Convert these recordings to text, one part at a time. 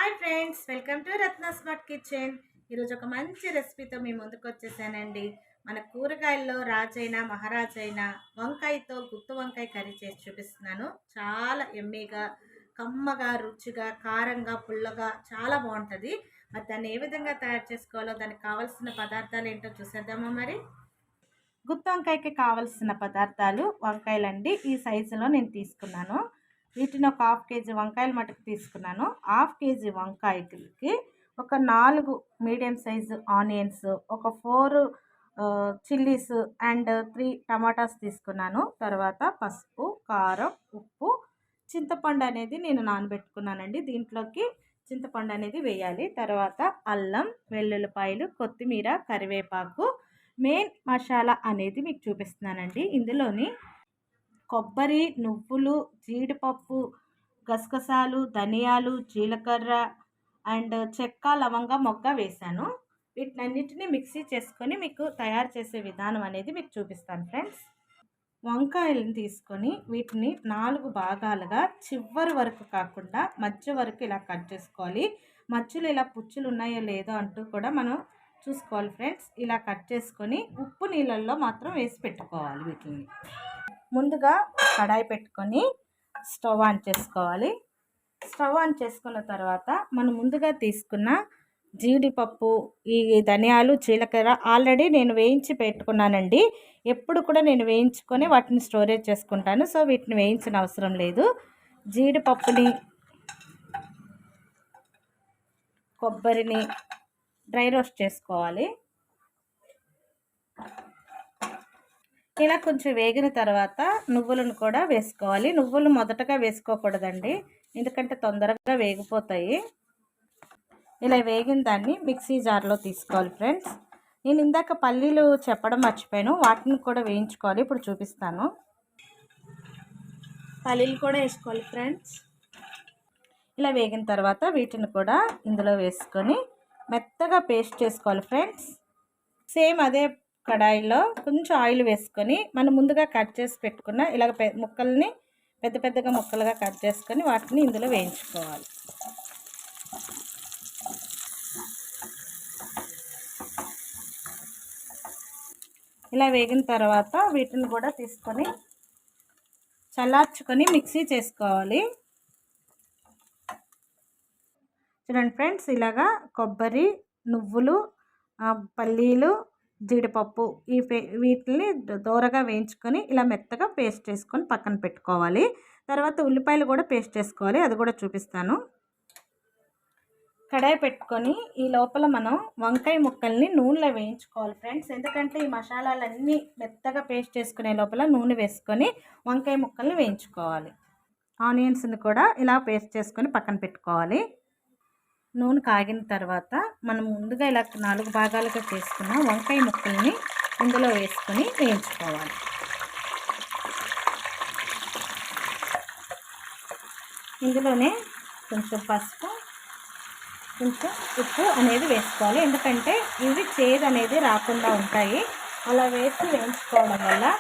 Hi friends, welcome to Ratna smart kitchen. ఈరోజు ఒక మంచి రెసిపీతో మీ ముందుకు వచ్చేసానండి. మన కూరగాయల్లో రాజైన మహారాజైన వంకాయతో గుత్తి వంకాయ కర్రీ చేసి చూపిస్తున్నాను. చాలా ఎమ్మీగా, కమ్మగా, రుచిగా, కారంగా, పుల్లగా చాలా బాగుంటుంది. మరి దాన్ని ఏ విధంగా తయారు చేసుకోవాలో, దానికి కావాల్సిన పదార్థాలు ఏంటో చూసేద్దామా మరి. గుత్తి వంకాయకి కావాల్సిన పదార్థాలు వంకాయలండి. ఈ సైజులో నేను తీసుకున్నాను. వీటిని ఒక హాఫ్ కేజీ వంకాయలు మటుకు తీసుకున్నాను. హాఫ్ కేజీ వంకాయకి ఒక 4 మీడియం సైజు ఆనియన్స్, ఒక 4 చిల్లీస్ అండ్ 3 టమాటాస్ తీసుకున్నాను. తర్వాత పసుపు, కారం, ఉప్పు, చింతపండు అనేది నేను నానబెట్టుకున్నానండి. దీంట్లోకి చింతపండు అనేది వేయాలి. తర్వాత అల్లం, వెల్లుల్లిపాయలు, కొత్తిమీర, కరివేపాకు, మెయిన్ మసాలా అనేది మీకు చూపిస్తున్నానండి. ఇందులోని కొబ్బరి, నువ్వులు, జీడిపప్పు, గసగసాలు, ధనియాలు, జీలకర్ర అండ్ చెక్క, లవంగ, మొగ్గ వేశాను. వీటినన్నిటిని మిక్సీ చేసుకొని మీకు తయారు చేసే విధానం అనేది మీకు చూపిస్తాను ఫ్రెండ్స్. వంకాయలను తీసుకొని వీటిని 4 భాగాలుగా చివరి వరకు కాకుండా మధ్య వరకు ఇలా కట్ చేసుకోవాలి. మధ్యలో ఇలా పుచ్చులు ఉన్నాయో లేదో అంటూ కూడా మనం చూసుకోవాలి ఫ్రెండ్స్. ఇలా కట్ చేసుకొని ఉప్పు నీళ్ళల్లో మాత్రం వేసి పెట్టుకోవాలి. వీటిని ముందుగా కడాయి పెట్టుకొని స్టవ్ ఆన్ చేసుకోవాలి. స్టవ్ ఆన్ చేసుకున్న తర్వాత మనం ముందుగా తీసుకున్న జీడిపప్పు, ఈ ధనియాలు, జీలకర్ర ఆల్రెడీ నేను వేయించి పెట్టుకున్నానండి. ఎప్పుడు కూడా నేను వేయించుకొని వాటిని స్టోరేజ్ చేసుకుంటాను. సో వీటిని వేయించిన అవసరం లేదు. జీడిపప్పుని, కొబ్బరిని డ్రై రోస్ట్ చేసుకోవాలి. ఇలా కొంచెం వేగిన తర్వాత నువ్వులను కూడా వేసుకోవాలి. నువ్వులు మొదటగా వేసుకోకూడదండి, ఎందుకంటే తొందరగా వేగిపోతాయి. ఇలా వేగిన దాన్ని మిక్సీ జార్లో తీసుకోవాలి ఫ్రెండ్స్. నేను ఇందాక పల్లీలు చెప్పడం మర్చిపోయాను, వాటిని కూడా వేయించుకోవాలి. ఇప్పుడు చూపిస్తాను. పల్లీలు కూడా వేసుకోవాలి ఫ్రెండ్స్. ఇలా వేగిన తర్వాత వీటిని కూడా ఇందులో వేసుకొని మెత్తగా పేస్ట్ చేసుకోవాలి ఫ్రెండ్స్. సేమ్ అదే కడాయిలో కొంచెం ఆయిల్ వేసుకొని మనం ముందుగా కట్ చేసి పెట్టుకున్న ఇలాగ ముక్కల్ని పెద్ద పెద్దగా ముక్కలుగా కట్ చేసుకొని వాటిని ఇందులో వేయించుకోవాలి. ఇలా వేగిన తర్వాత వీటిని కూడా తీసుకొని చల్లార్చుకొని మిక్సీ చేసుకోవాలి. చూడండి ఫ్రెండ్స్, ఇలాగా కొబ్బరి, నువ్వులు, పల్లీలు, జీడిపప్పు వీటిని దూరగా వేయించుకొని ఇలా మెత్తగా పేస్ట్ చేసుకొని పక్కన పెట్టుకోవాలి. తర్వాత ఉల్లిపాయలు కూడా పేస్ట్ చేసుకోవాలి, అది కూడా చూపిస్తాను. కడాయి పెట్టుకొని ఈ లోపల మనం వంకాయ ముక్కల్ని నూనెలో వేయించుకోవాలి ఫ్రెండ్స్. ఎందుకంటే ఈ మసాలాలన్నీ మెత్తగా పేస్ట్ చేసుకునే లోపల నూనె వేసుకొని వంకాయ ముక్కల్ని వేయించుకోవాలి. ఆనియన్స్ని కూడా ఇలా పేస్ట్ చేసుకొని పక్కన పెట్టుకోవాలి. నూనె కాగిన తర్వాత మనం ముందుగా ఇలా 4 భాగాలుగా చేసుకున్న వంకాయ ముక్కల్ని ఇందులో వేసుకొని వేయించుకోవాలి. ఇందులోనే కొంచెం పసుపు, కొంచెం ఉప్పు అనేది వేసుకోవాలి. ఎందుకంటే ఇవి చేదు అనేది రాకుండా ఉంటాయి. అలా వేసి వేయించుకోవడం వల్ల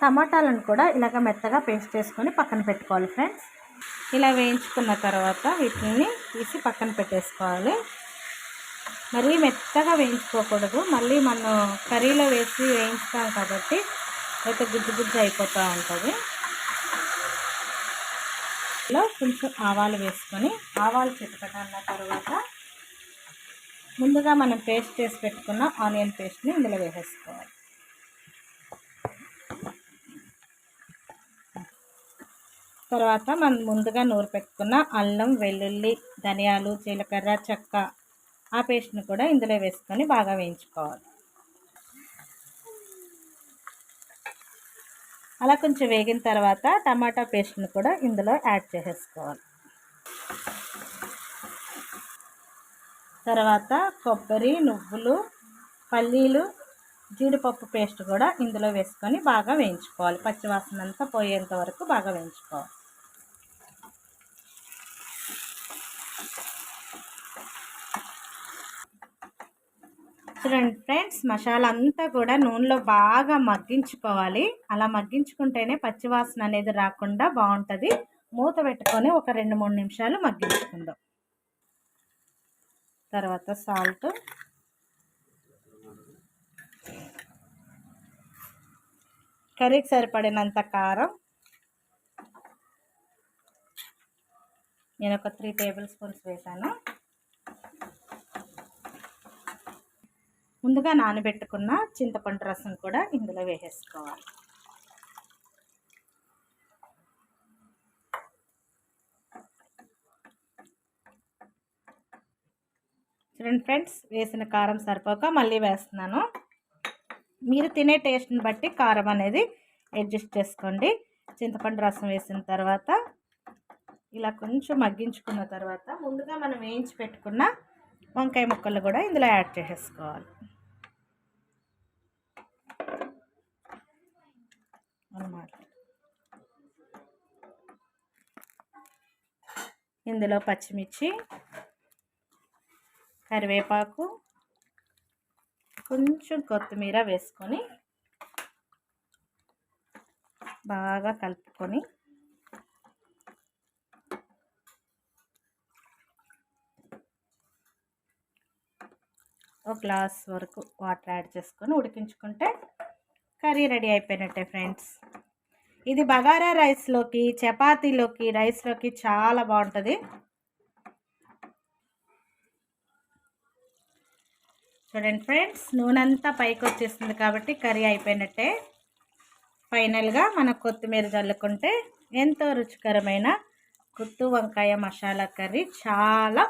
టమాటాలను కూడా ఇలాగ మెత్తగా పేస్ట్ చేసుకొని పక్కన పెట్టుకోవాలి ఫ్రెండ్స్. ఇలా వేయించుకున్న తర్వాత వీటిని తీసి పక్కన పెట్టేసుకోవాలి. మరీ మెత్తగా వేయించుకోకూడదు, మళ్ళీ మనం కర్రీలో వేసి వేయించుతాం కాబట్టి అయితే గుజ్జు గుజ్జు అయిపోతూ ఉంటుంది. ఇలా కొంచెం ఆవాలు వేసుకొని ఆవాలు చిటపటన్న తర్వాత ముందుగా మనం పేస్ట్ చేసి పెట్టుకున్న ఆనియన్ పేస్ట్ని ఇందులో వేసేసుకోవాలి. తర్వాత మనం ముందుగా నూరు పెట్టుకున్న అల్లం, వెల్లుల్లి, ధనియాలు, జీలకర్ర, చెక్క ఆ పేస్ట్ని కూడా ఇందులో వేసుకొని బాగా వేయించుకోవాలి. అలా కొంచెం వేగిన తర్వాత టమాటా పేస్ట్ని కూడా ఇందులో యాడ్ చేసేసుకోవాలి. తర్వాత కొబ్బరి, నువ్వులు, పల్లీలు, జీడిపప్పు పేస్ట్ కూడా ఇందులో వేసుకొని బాగా వేయించుకోవాలి. పచ్చివాసన అంతా పోయేంత వరకు బాగా వేయించుకోవాలి. చూడండి ఫ్రెండ్స్, మసాలా అంతా కూడా నూనెలో బాగా మగ్గించుకోవాలి. అలా మగ్గించుకుంటేనే పచ్చివాసన అనేది రాకుండా బాగుంటుంది. మూత పెట్టుకొని ఒక 2-3 నిమిషాలు మగ్గించుకుందాం. తర్వాత సాల్ట్, కర్రీకి సరిపడినంత కారం, నేను ఒక 3 టేబుల్ స్పూన్స్ వేసాను. ముందుగా నానబెట్టుకున్న చింతపండు రసం కూడా ఇందులో వేసేసుకోవాలి. చూడండి ఫ్రెండ్స్, వేసిన కారం సరిపోక మళ్ళీ వేస్తున్నాను. మీరు తినే టేస్ట్ని బట్టి కారం అనేది అడ్జస్ట్ చేసుకోండి. చింతపండు రసం వేసిన తర్వాత ఇలా కొంచెం మగ్గించుకున్న తర్వాత ముందుగా మనం వేయించి పెట్టుకున్న వంకాయ ముక్కలు కూడా ఇందులో యాడ్ చేసేసుకోవాలి అన్నమాట. ఇందులో పచ్చిమిర్చి, కరివేపాకు, కొంచెం కొత్తిమీర వేసుకొని బాగా కలుపుకొని ఒక గ్లాస్ వరకు వాటర్ యాడ్ చేసుకొని ఉడికించుకుంటే కర్రీ రెడీ అయిపోయినట్టే ఫ్రెండ్స్. ఇది బగారా రైస్లోకి, చపాతీలోకి, రైస్లోకి చాలా బాగుంటుంది. చూడండి ఫ్రెండ్స్, నూనె అంతా పైకి వచ్చేస్తుంది కాబట్టి కర్రీ అయిపోయినట్టే. ఫైనల్గా మన కొత్తిమీర చల్లుకుంటే ఎంతో రుచికరమైన గుత్తి వంకాయ మసాలా కర్రీ చాలా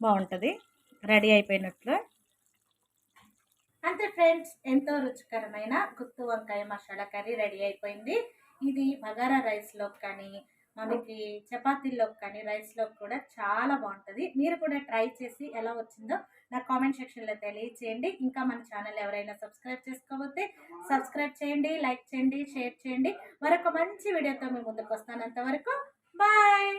బాగుంటుంది. రెడీ అయిపోయినట్లు. అంతే ఫ్రెండ్స్, ఎంతో రుచికరమైన గుత్తి వంకాయ మసాలా కర్రీ రెడీ అయిపోయింది. ఇది బగారా రైస్లోకి కానీ, మనకి చపాతీల్లోకి కానీ, రైస్లోకి కూడా చాలా బాగుంటుంది. మీరు కూడా ట్రై చేసి ఎలా వచ్చిందో నా కామెంట్ సెక్షన్లో తెలియచేయండి. ఇంకా మన ఛానల్ ఎవరైనా సబ్స్క్రైబ్ చేసుకోకపోతే సబ్స్క్రైబ్ చేయండి, లైక్ చేయండి, షేర్ చేయండి. మరొక మంచి వీడియోతో మీ ముందుకు వస్తాను. అంతవరకు బాయ్.